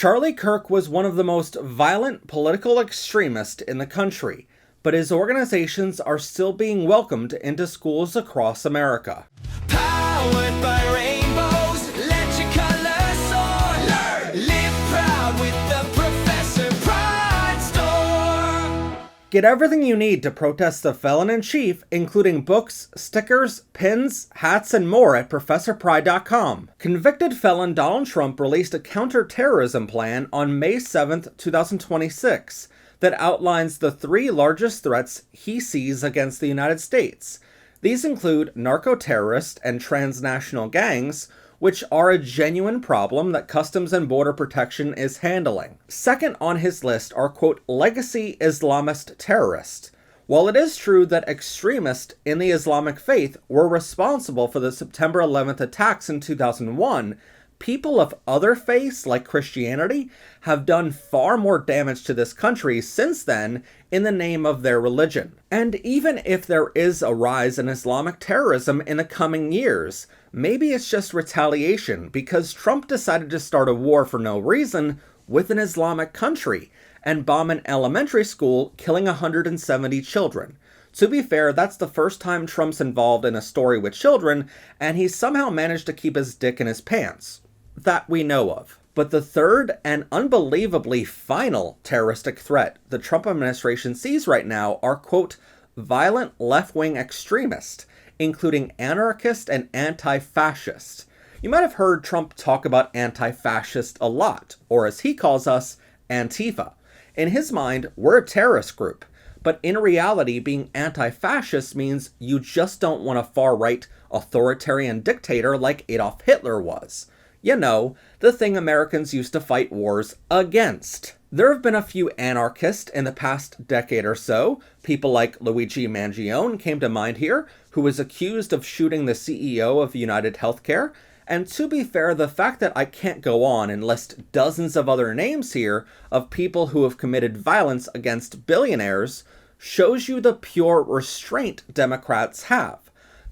Charlie Kirk was one of the most violent political extremists in the country, but his organizations are still being welcomed into schools across America. Powered by rainbows, let your colors soar. Learn, live proud with the Professor Pride Store. Get everything you need to protest the felon-in-chief, including books, stickers, pins, hats, and more at ProfessorPride.com. Convicted felon Donald Trump released a counter-terrorism plan on May 7, 2026, that outlines the 3 largest threats he sees against the United States. These include narco-terrorists and transnational gangs, which are a genuine problem that Customs and Border Protection is handling. Second on his list are, quote, legacy Islamist terrorists. While it is true that extremists in the Islamic faith were responsible for the September 11th attacks in 2001, people of other faiths, like Christianity, have done far more damage to this country since then in the name of their religion. And even if there is a rise in Islamic terrorism in the coming years, maybe it's just retaliation because Trump decided to start a war for no reason with an Islamic country and bomb an elementary school, killing 170 children. To be fair, that's the first time Trump's involved in a story with children, and he's somehow managed to keep his dick in his pants. That we know of. But the third and unbelievably final terroristic threat the Trump administration sees right now are, quote, violent left-wing extremists, including anarchist and anti-fascist. You might have heard Trump talk about anti-fascist a lot, or as he calls us, Antifa. In his mind, we're a terrorist group, but in reality, being anti-fascist means you just don't want a far-right authoritarian dictator like Adolf Hitler was. You know, the thing Americans used to fight wars against. There have been a few anarchists in the past decade or so. People like Luigi Mangione came to mind here, who was accused of shooting the CEO of United Healthcare. And to be fair, the fact that I can't go on and list dozens of other names here of people who have committed violence against billionaires shows you the pure restraint Democrats have.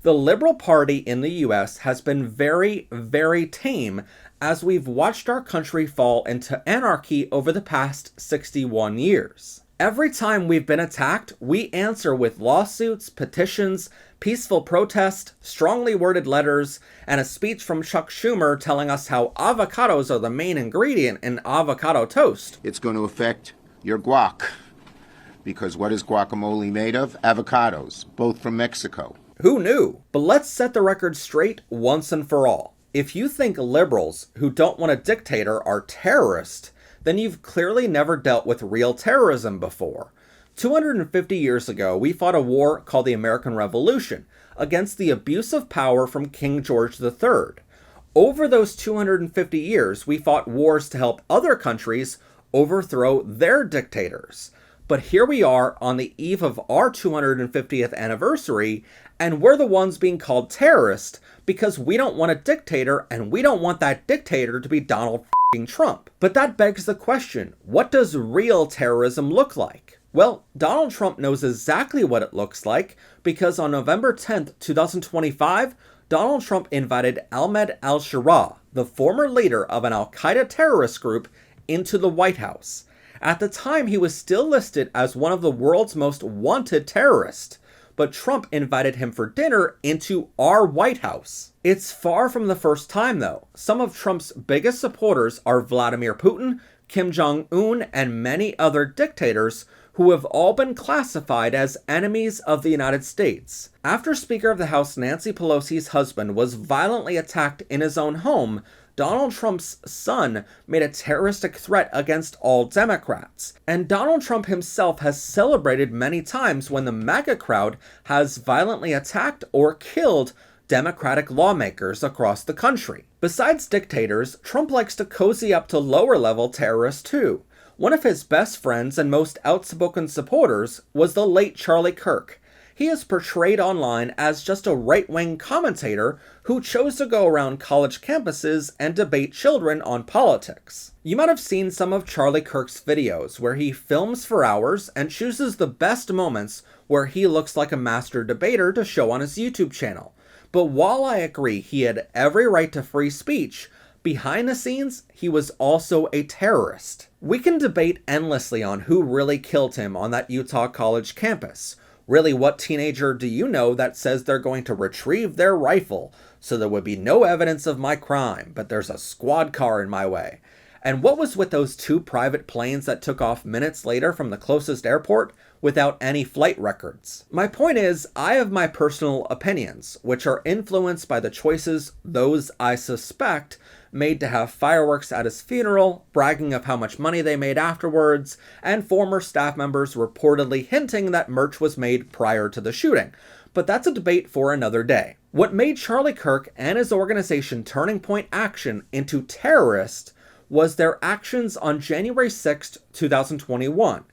The Liberal Party in the US has been very, very tame as we've watched our country fall into anarchy over the past 61 years. Every time we've been attacked, we answer with lawsuits, petitions, peaceful protest, strongly worded letters, and a speech from Chuck Schumer telling us how avocados are the main ingredient in avocado toast. It's going to affect your guac, because what is guacamole made of? Avocados, both from Mexico. Who knew? But let's set the record straight once and for all. If you think liberals who don't want a dictator are terrorists, then you've clearly never dealt with real terrorism before. 250 years ago, we fought a war called the American Revolution against the abuse of power from King George III. Over those 250 years, we fought wars to help other countries overthrow their dictators. But here we are on the eve of our 250th anniversary, and we're the ones being called terrorists because we don't want a dictator, and we don't want that dictator to be Donald f***ing Trump. But that begs the question, what does real terrorism look like? Well, Donald Trump knows exactly what it looks like because on November 10th, 2025, Donald Trump invited Ahmed al-Sharaa, the former leader of an al-Qaeda terrorist group, into the White House. At the time, he was still listed as one of the world's most wanted terrorists, but Trump invited him for dinner into our White House. It's far from the first time, though. Some of Trump's biggest supporters are Vladimir Putin, Kim Jong-un, and many other dictators who have all been classified as enemies of the United States. After Speaker of the House Nancy Pelosi's husband was violently attacked in his own home, Donald Trump's son made a terroristic threat against all Democrats. And Donald Trump himself has celebrated many times when the MAGA crowd has violently attacked or killed Democratic lawmakers across the country. Besides dictators, Trump likes to cozy up to lower-level terrorists too. One of his best friends and most outspoken supporters was the late Charlie Kirk. He is portrayed online as just a right-wing commentator who chose to go around college campuses and debate children on politics. You might have seen some of Charlie Kirk's videos where he films for hours and chooses the best moments where he looks like a master debater to show on his YouTube channel. But while I agree he had every right to free speech, Behind the scenes, he was also a terrorist. We can debate endlessly on who really killed him on that Utah college campus. Really, what teenager do you know that says they're going to retrieve their rifle so there would be no evidence of my crime, but there's a squad car in my way? And what was with those 2 private planes that took off minutes later from the closest airport without any flight records? My point is, I have my personal opinions, which are influenced by the choices those I suspect made to have fireworks at his funeral, bragging of how much money they made afterwards, and former staff members reportedly hinting that merch was made prior to the shooting. But that's a debate for another day. What made Charlie Kirk and his organization Turning Point Action into terrorists was their actions on January 6, 2021.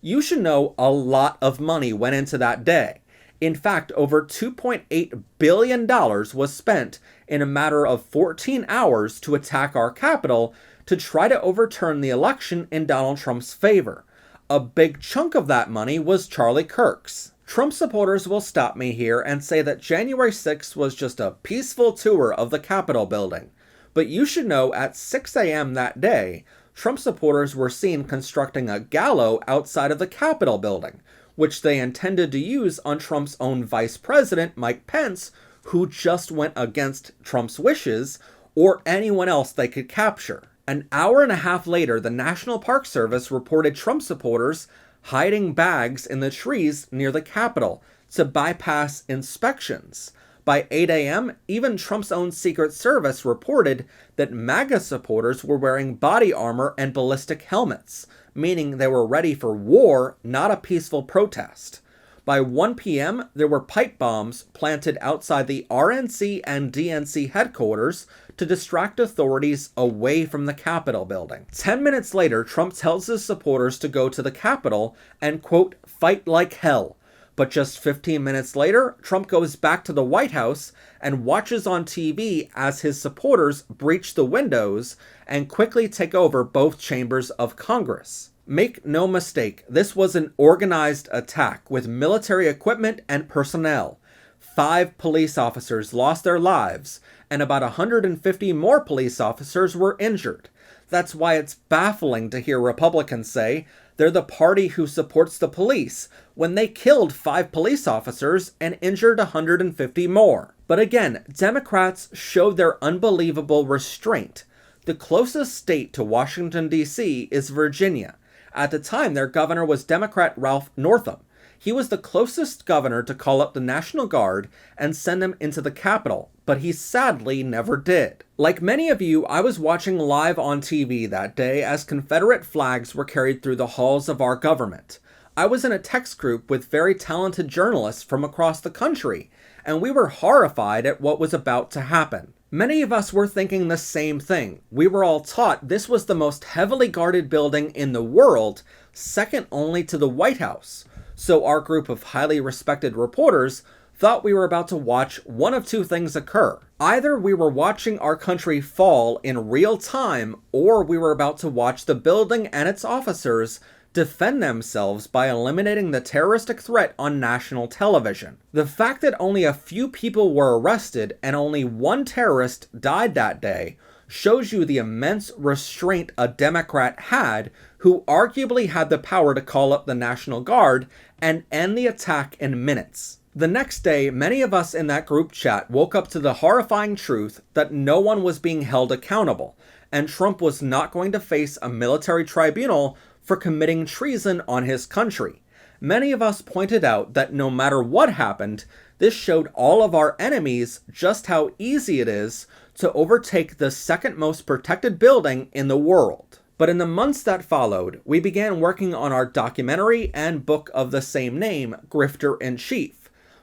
You should know a lot of money went into that day. In fact, over $2.8 billion was spent in a matter of 14 hours to attack our Capitol to try to overturn the election in Donald Trump's favor. A big chunk of that money was Charlie Kirk's. Trump supporters will stop me here and say that January 6th was just a peaceful tour of the Capitol building. But you should know at 6 a.m. that day, Trump supporters were seen constructing a gallows outside of the Capitol building, which they intended to use on Trump's own vice president, Mike Pence, who just went against Trump's wishes, or anyone else they could capture. An hour and a half later, the National Park Service reported Trump supporters hiding bags in the trees near the Capitol to bypass inspections. By 8 a.m., even Trump's own Secret Service reported that MAGA supporters were wearing body armor and ballistic helmets, meaning they were ready for war, not a peaceful protest. By 1 p.m., there were pipe bombs planted outside the RNC and DNC headquarters to distract authorities away from the Capitol building. 10 minutes later, Trump tells his supporters to go to the Capitol and, quote, fight like hell. But just 15 minutes later, Trump goes back to the White House and watches on TV as his supporters breach the windows and quickly take over both chambers of Congress. Make no mistake, this was an organized attack with military equipment and personnel. 5 police officers lost their lives, and about 150 more police officers were injured. That's why it's baffling to hear Republicans say they're the party who supports the police when they killed 5 police officers and injured 150 more. But again, Democrats showed their unbelievable restraint. The closest state to Washington, D.C. is Virginia. At the time, their governor was Democrat Ralph Northam. He was the closest governor to call up the National Guard and send them into the Capitol, but he sadly never did. Like many of you, I was watching live on TV that day as Confederate flags were carried through the halls of our government. I was in a text group with very talented journalists from across the country, and we were horrified at what was about to happen. Many of us were thinking the same thing. We were all taught this was the most heavily guarded building in the world, second only to the White House. So our group of highly respected reporters thought we were about to watch one of 2 things occur. Either we were watching our country fall in real time, or we were about to watch the building and its officers defend themselves by eliminating the terroristic threat on national television. The fact that only a few people were arrested and only 1 terrorist died that day shows you the immense restraint a Democrat had, who arguably had the power to call up the National Guard and end the attack in minutes. The next day, many of us in that group chat woke up to the horrifying truth that no one was being held accountable, and Trump was not going to face a military tribunal for committing treason on his country. Many of us pointed out that no matter what happened, this showed all of our enemies just how easy it is to overtake the second most protected building in the world. But in the months that followed, we began working on our documentary and book of the same name, Grifter in Chief.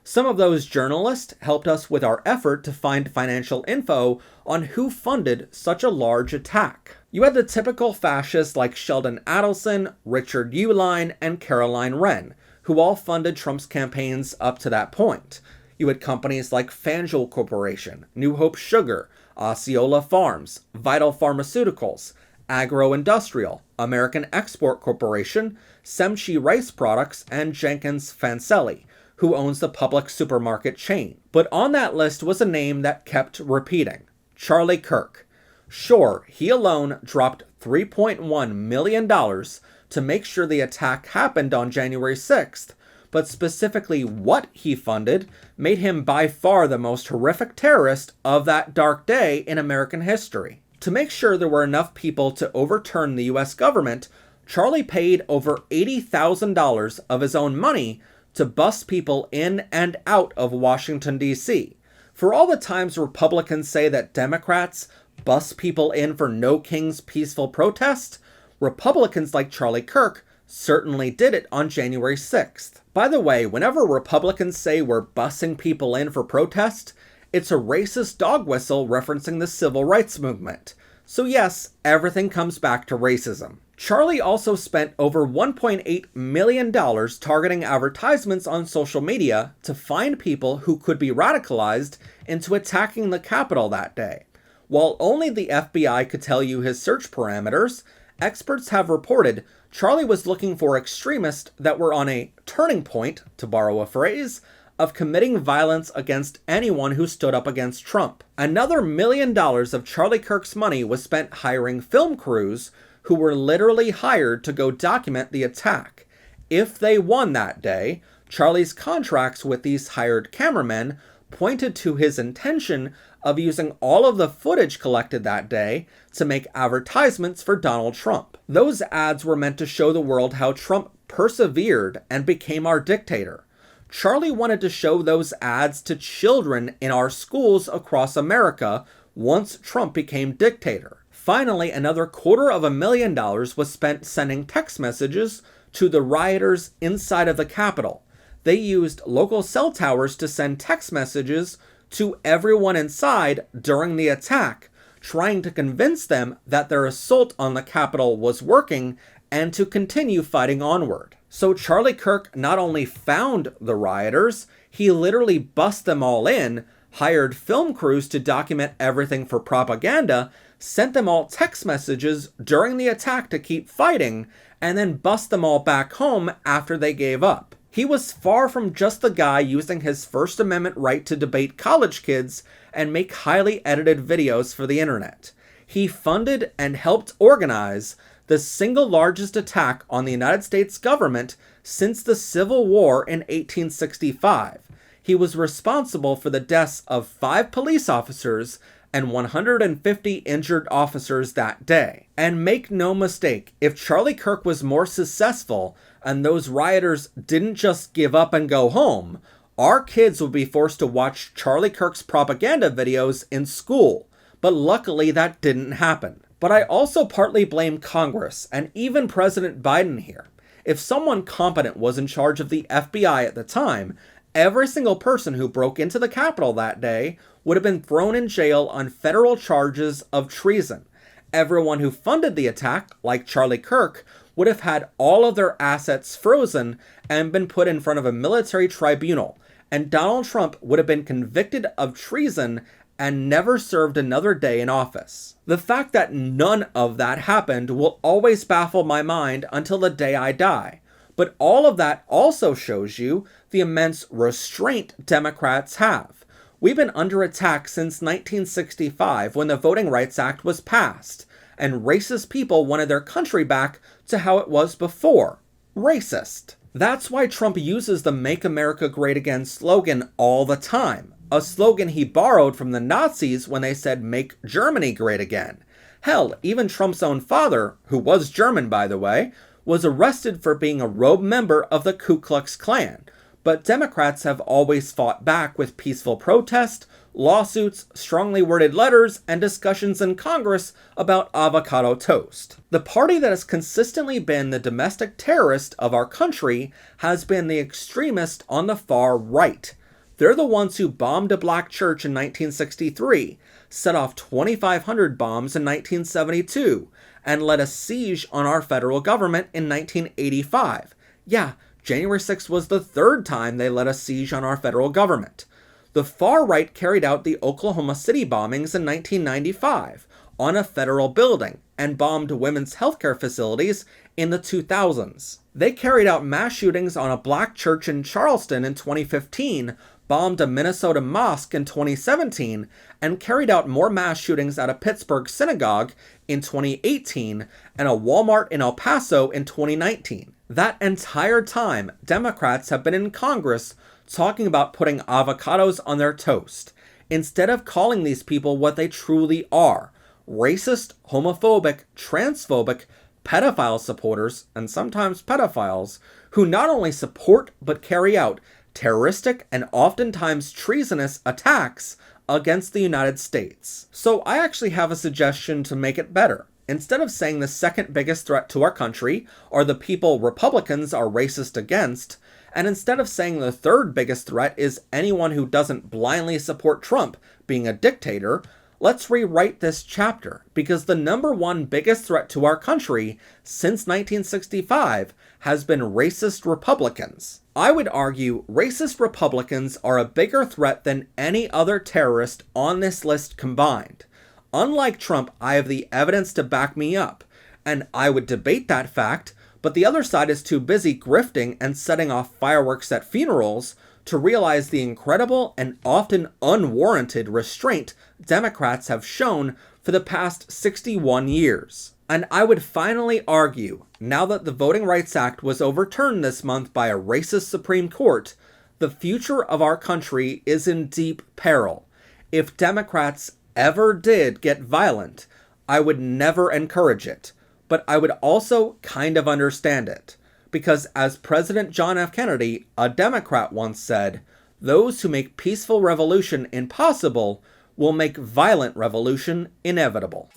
Some of those journalists helped us with our effort to find financial info on who funded such a large attack. You had the typical fascists like Sheldon Adelson, Richard Uihlein, and Caroline Wren, who all funded Trump's campaigns up to that point. You had companies like Fangel Corporation, New Hope Sugar, Osceola Farms, Vital Pharmaceuticals, Agro-Industrial, American Export Corporation, Semchi Rice Products, and Jenkins Fancelli, who owns the Publix supermarket chain. But on that list was a name that kept repeating: Charlie Kirk. Sure, he alone dropped $3.1 million to make sure the attack happened on January 6th, but specifically what he funded made him by far the most horrific terrorist of that dark day in American history. To make sure there were enough people to overturn the US government, Charlie paid over $80,000 of his own money to bust people in and out of Washington, D.C. For all the times Republicans say that Democrats bust people in for no king's peaceful protest, Republicans like Charlie Kirk certainly did it on January 6th. By the way, whenever Republicans say we're busing people in for protest, it's a racist dog whistle referencing the civil rights movement. So yes, everything comes back to racism. Charlie also spent over $1.8 million targeting advertisements on social media to find people who could be radicalized into attacking the Capitol that day. While only the FBI could tell you his search parameters, experts have reported Charlie was looking for extremists that were on a turning point, to borrow a phrase, of committing violence against anyone who stood up against Trump. Another $1 million of Charlie Kirk's money was spent hiring film crews who were literally hired to go document the attack. If they won that day, Charlie's contracts with these hired cameramen pointed to his intention of using all of the footage collected that day to make advertisements for Donald Trump. Those ads were meant to show the world how Trump persevered and became our dictator. Charlie wanted to show those ads to children in our schools across America once Trump became dictator. Finally, another $250,000 was spent sending text messages to the rioters inside of the Capitol. They used local cell towers to send text messages to everyone inside during the attack, trying to convince them that their assault on the Capitol was working and to continue fighting onward. So Charlie Kirk not only found the rioters, he literally bust them all in, hired film crews to document everything for propaganda, sent them all text messages during the attack to keep fighting, and then bust them all back home after they gave up. He was far from just the guy using his First Amendment right to debate college kids and make highly edited videos for the internet. He funded and helped organize the single largest attack on the United States government since the Civil War in 1865. He was responsible for the deaths of 5 police officers and 150 injured officers that day. And make no mistake, if Charlie Kirk was more successful and those rioters didn't just give up and go home, our kids would be forced to watch Charlie Kirk's propaganda videos in school. But luckily that didn't happen. But I also partly blame Congress and even President Biden here. If someone competent was in charge of the FBI at the time, every single person who broke into the Capitol that day would have been thrown in jail on federal charges of treason. Everyone who funded the attack, like Charlie Kirk, would have had all of their assets frozen and been put in front of a military tribunal, and Donald Trump would have been convicted of treason and never served another day in office. The fact that none of that happened will always baffle my mind until the day I die. But all of that also shows you the immense restraint Democrats have. We've been under attack since 1965 when the Voting Rights Act was passed, and racist people wanted their country back to how it was before. Racist. That's why Trump uses the Make America Great Again slogan all the time, a slogan he borrowed from the Nazis when they said Make Germany Great Again. Hell, even Trump's own father, who was German by the way, was arrested for being a rogue member of the Ku Klux Klan. But Democrats have always fought back with peaceful protest, lawsuits, strongly worded letters, and discussions in Congress about avocado toast. The party that has consistently been the domestic terrorist of our country has been the extremist on the far right. They're the ones who bombed a black church in 1963, set off 2,500 bombs in 1972, and led a siege on our federal government in 1985. Yeah, January 6th was the 3rd time they led a siege on our federal government. The far right carried out the Oklahoma City bombings in 1995 on a federal building and bombed women's healthcare facilities in the 2000s. They carried out mass shootings on a black church in Charleston in 2015, bombed a Minnesota mosque in 2017 and carried out more mass shootings at a Pittsburgh synagogue in 2018 and a Walmart in El Paso in 2019. That entire time, Democrats have been in Congress talking about putting avocados on their toast, instead of calling these people what they truly are: racist, homophobic, transphobic, pedophile supporters, and sometimes pedophiles, who not only support but carry out terroristic and oftentimes treasonous attacks against the United States. So I actually have a suggestion to make it better. Instead of saying the second biggest threat to our country are the people Republicans are racist against, and instead of saying the third biggest threat is anyone who doesn't blindly support Trump being a dictator, let's rewrite this chapter, because the number one biggest threat to our country since 1965 has been racist Republicans. I would argue racist Republicans are a bigger threat than any other terrorist on this list combined. Unlike Trump, I have the evidence to back me up, and I would debate that fact, but the other side is too busy grifting and setting off fireworks at funerals to realize the incredible and often unwarranted restraint Democrats have shown for the past 61 years. And I would finally argue, now that the Voting Rights Act was overturned this month by a racist Supreme Court, the future of our country is in deep peril. If Democrats ever did get violent, I would never encourage it, but I would also kind of understand it. Because as President John F. Kennedy, a Democrat, once said, those who make peaceful revolution impossible will make violent revolution inevitable.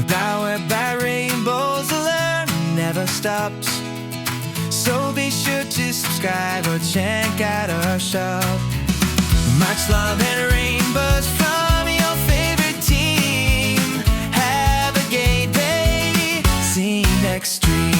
Powered by rainbows, the learn never stops. So be sure to subscribe or check out our shop. Much love and rainbows from your favorite team. Have a gay day. See you next stream.